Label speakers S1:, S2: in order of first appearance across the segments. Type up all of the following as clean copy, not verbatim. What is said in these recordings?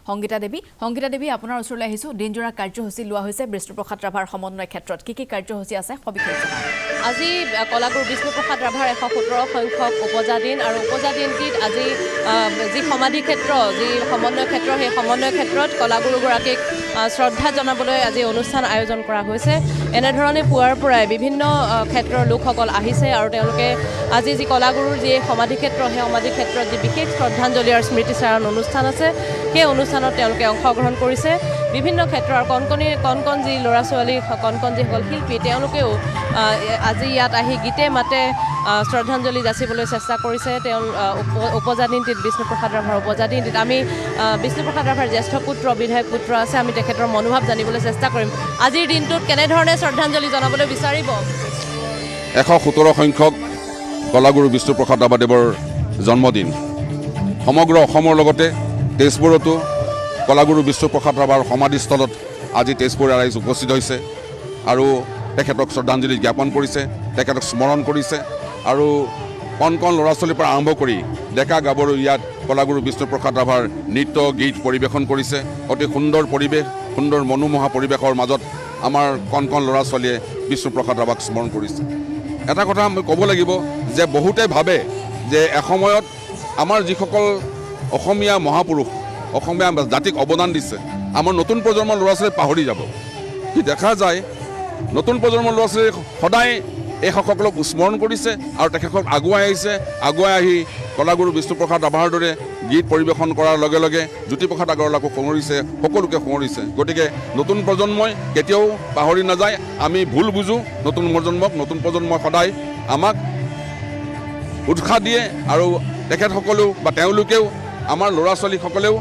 S1: সংগীতা দেৱী আপোনাৰ ওচৰলৈ আহিছোঁ দিনজোৰা কাৰ্যসূচী লোৱা হৈছে বিষ্ণুপ্ৰসাদ ৰাভাৰ সমন্বয় ক্ষেত্ৰত কি কাৰ্যসূচী আছে সবিশেষ
S2: আজি কলাগুৰু বিষ্ণুপ্ৰসাদ ৰাভাৰ 117 সংখ্যক উপজা দিন আৰু উপজা দিনটিত আজি যি সমাধি ক্ষেত্ৰ যি সমন্বয় ক্ষেত্ৰ সেই সমন্বয় ক্ষেত্ৰত কলাগুৰুগৰাকীক শ্ৰদ্ধা জনাবলৈ আজি অনুষ্ঠান আয়োজন কৰা হৈছে এনেধৰণে পুৱাৰ পৰাই বিভিন্ন ক্ষেত্ৰৰ লোকসকল আহিছে আৰু তেওঁলোকে আজি যি কলাগুৰুৰ যি সমাধি ক্ষেত্ৰ সেই সমাধি ক্ষেত্ৰত যি বিশেষ শ্ৰদ্ধাঞ্জলি আৰু স্মৃতিচাৰণ অনুষ্ঠান আছে সেই অনুষ্ঠানত তেওঁলোকে অংশগ্ৰহণ কৰিছে বিভিন্ন ক্ষেত্ৰৰ কণ যি ল'ৰা ছোৱালী কণ যিসকল শিল্পী তেওঁলোকেও আজি ইয়াত আহি গীতে মাতে শ্ৰদ্ধাঞ্জলি যাচিবলৈ চেষ্টা কৰিছে তেওঁ উপজা দিনটিত বিষ্ণুপ্ৰসাদ ৰাভাৰ উপজা দিনটিত আমি বিষ্ণুপ্ৰসাদ ৰাভাৰ জ্যেষ্ঠ পুত্ৰ বিধায়ক পুত্ৰ আছে আমি তেখেতৰ মনোভাৱ জানিবলৈ চেষ্টা কৰিম আজিৰ দিনটোত কেনেধৰণে শ্ৰদ্ধাঞ্জলি জনাবলৈ বিচাৰিব
S3: 117 সংখ্যক কলাগুৰু বিষ্ণুপ্ৰসাদ ৰাভাদেৱৰ জন্মদিন সমগ্ৰ অসমৰ লগতে তেজপুৰতো কলাগুৰু বিষ্ণুপ্ৰসাদ ৰাভাৰ সমাধিস্থলত আজি তেজপুৰ ৰাইজ উপস্থিত হৈছে আৰু তেখেতক শ্ৰদ্ধাঞ্জলি জ্ঞাপন কৰিছে তেখেতক স্মৰণ কৰিছে আৰু কণ ল'ৰা ছোৱালীৰ পৰা আৰম্ভ কৰি ডেকা গাভৰু ইয়াত কলাগুৰু বিষ্ণুপ্ৰসাদ ৰাভাৰ নৃত্য গীত পৰিৱেশন কৰিছে অতি সুন্দৰ পৰিৱেশ সুন্দৰ মনোমোহা পৰিৱেশৰ মাজত আমাৰ কণ ল'ৰা ছোৱালীয়ে বিষ্ণুপ্ৰসাদ ৰাভাক স্মৰণ কৰিছে এটা কথা মই ক'ব লাগিব যে বহুতে ভাবে যে এসময়ত আমাৰ যিসকল অসমীয়া মহাপুৰুষ অসমীয়া জাতিক অৱদান দিছে আমাৰ নতুন প্ৰজন্মৰ ল'ৰা ছোৱালী পাহৰি যাব কি দেখা যায় নতুন প্ৰজন্মৰ ল'ৰা ছোৱালী সদায় এইসকলক স্মৰণ কৰিছে আৰু তেখেতসকল আগুৱাই আহিছে আগুৱাই আহি কলাগুৰু বিষ্ণুপ্ৰসাদ ৰাভাৰ দৰে গীত পৰিৱেশন কৰাৰ লগে লগে জ্যোতিপ্ৰসাদ আগৰৱালাকো সোঁৱৰিছে সকলোকে সোঁৱৰিছে গতিকে নতুন প্ৰজন্মই কেতিয়াও পাহৰি নাযায় আমি ভুল বুজোঁ নতুন প্ৰজন্মই সদায় আমাক উৎসাহ দিয়ে আৰু তেখেতসকলেও বা তেওঁলোকেও আমাৰ ল'ৰা ছোৱালীসকলেও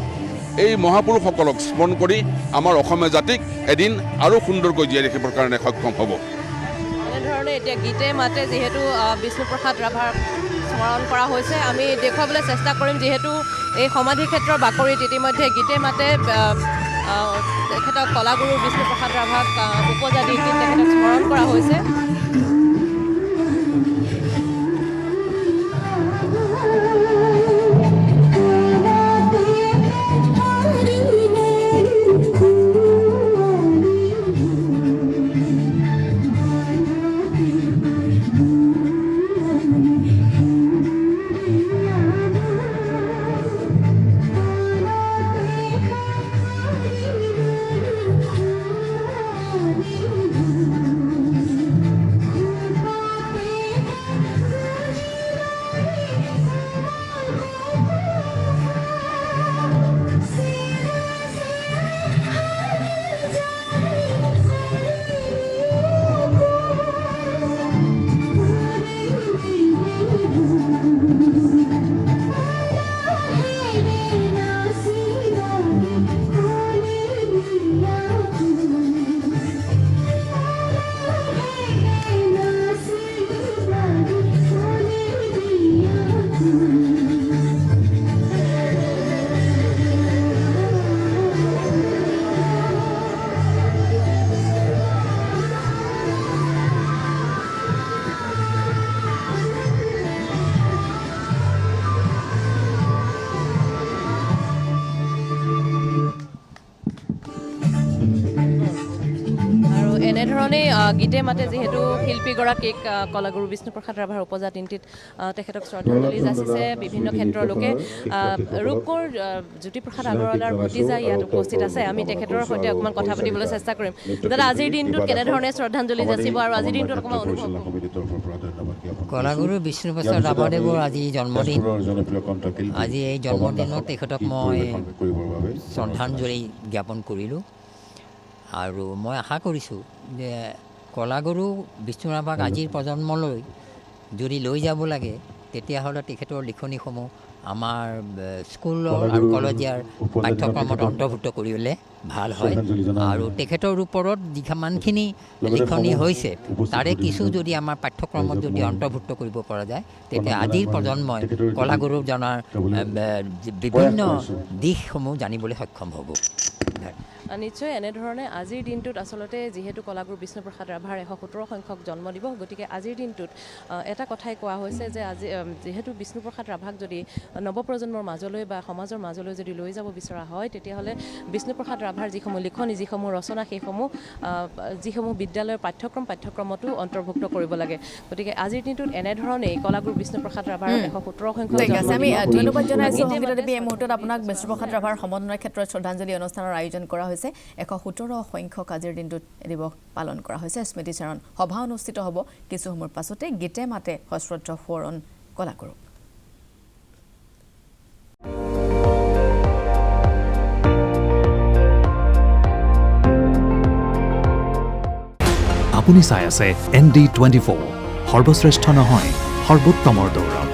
S3: এই মহাপুৰুষসকলক স্মৰণ কৰি আমাৰ অসমীয়া জাতিক এদিন আৰু সুন্দৰকৈ জীয়াই ৰাখিবৰ কাৰণে সক্ষম হ'ব
S2: এনেধৰণে এতিয়া গীতে মাতে যিহেতু বিষ্ণুপ্ৰসাদ ৰাভাক স্মৰণ কৰা হৈছে আমি দেখুৱাবলৈ চেষ্টা কৰিম যিহেতু এই সমাধি ক্ষেত্ৰৰ বাকৰিত ইতিমধ্যে গীতে মাতে তেখেতক কলাগুৰু বিষ্ণুপ্ৰসাদ ৰাভাক উপজা দিনটিত তেখেতক স্মৰণ কৰা হৈছে এনেধৰণে গীতে মাতে যিহেতু শিল্পীগৰাকীক কলাগুৰু বিষ্ণুপ্ৰসাদ ৰাভাৰ উপজা দিনটিত তেখেতক শ্ৰদ্ধাঞ্জলি যাচিছে বিভিন্ন ক্ষেত্ৰৰ লোকে ৰূপকোঁৱৰ জ্যোতিপ্ৰসাদ আগৰৱালাৰ ভতিজা ইয়াত উপস্থিত আছে আমি তেখেতৰ সৈতে অকণমান কথা পাতিবলৈ চেষ্টা কৰিম দাদা আজিৰ দিনটোত কেনেধৰণে শ্ৰদ্ধাঞ্জলি যাচিব আৰু আজিৰ দিনটোত অকণমান অনুভৱ
S4: কলাগুৰু বিষ্ণুপ্ৰসাদ ৰাভাদেৱৰ আজি জন্মদিন আজি এই জন্মদিনত তেখেতক মই শ্ৰদ্ধাঞ্জলি জ্ঞাপন কৰিলোঁ আৰু মই আশা কৰিছোঁ যে কলাগুৰু বিষ্ণু ৰাভাক আজিৰ প্ৰজন্মলৈ যদি লৈ যাব লাগে তেতিয়াহ'লে তেখেতৰ লিখনিসমূহ আমাৰ স্কুলৰ আৰু কলেজীয়াৰ পাঠ্যক্ৰমত অন্তৰ্ভুক্ত কৰিলে ভাল হয় আৰু তেখেতৰ ওপৰত যিমানখিনি লিখনি হৈছে তাৰে কিছু যদি আমাৰ পাঠ্যক্ৰমত যদি অন্তৰ্ভুক্ত কৰিব পৰা যায় তেতিয়া আজিৰ প্ৰজন্মই কলাগুৰুজনাৰ বিভিন্ন দিশসমূহ জানিবলৈ সক্ষম হ'ব
S2: নিশ্চয় এনেধৰণে আজিৰ দিনটোত আচলতে যিহেতু কলাগুৰু বিষ্ণুপ্ৰসাদ ৰাভাৰ 117 সংখ্যক জন্ম দিৱস, গতিকে আজিৰ দিনটোত এটা কথাই কোৱা হৈছে যে আজি যিহেতু বিষ্ণুপ্ৰসাদ ৰাভাক যদি নৱপ্ৰজন্মৰ মাজলৈ বা সমাজৰ মাজলৈ যদি লৈ যাব বিচৰা হয়, তেতিয়াহ'লে বিষ্ণুপ্ৰসাদ ৰাভাৰ যিসমূহ লিখনি, যিসমূহ ৰচনা, সেইসমূহ যিসমূহ বিদ্যালয়ৰ পাঠ্যক্ৰমতো অন্তৰ্ভুক্ত কৰিব লাগে। গতিকে আজিৰ দিনটোত এনেধৰণেই কলাগুৰু বিষ্ণুপ্ৰসাদ ৰাভাৰ 117 সংখ্যক
S1: ঠিক আছে, আমি
S2: জন্মদিন
S1: ধন্যবাদ জনাইছোঁ সংগীতা দেৱী। এই মুহূৰ্তত আপোনাক বিষ্ণুপ্ৰসাদ ৰাভাৰ সমন্বয় ক্ষেত্ৰত শ্ৰদ্ধাঞ্জলি অনুষ্ঠানৰ আয়োজন কৰা হৈছে। 117 সংখ্যক আজিৰ দিনটোত দিৱস পালন কৰা হৈছে। স্মৃতিচাৰণ সভা অনুষ্ঠিত হ'ব কিছু সময়ৰ পাছতে। গীতে মাতে সশ্ৰদ্ধ সোঁৱৰণ কলাগুৰুক।
S5: আপুনি চাই আছে ND24, সৰ্বশ্ৰেষ্ঠ নহয় সৰ্বোত্তমৰ দৌৰত।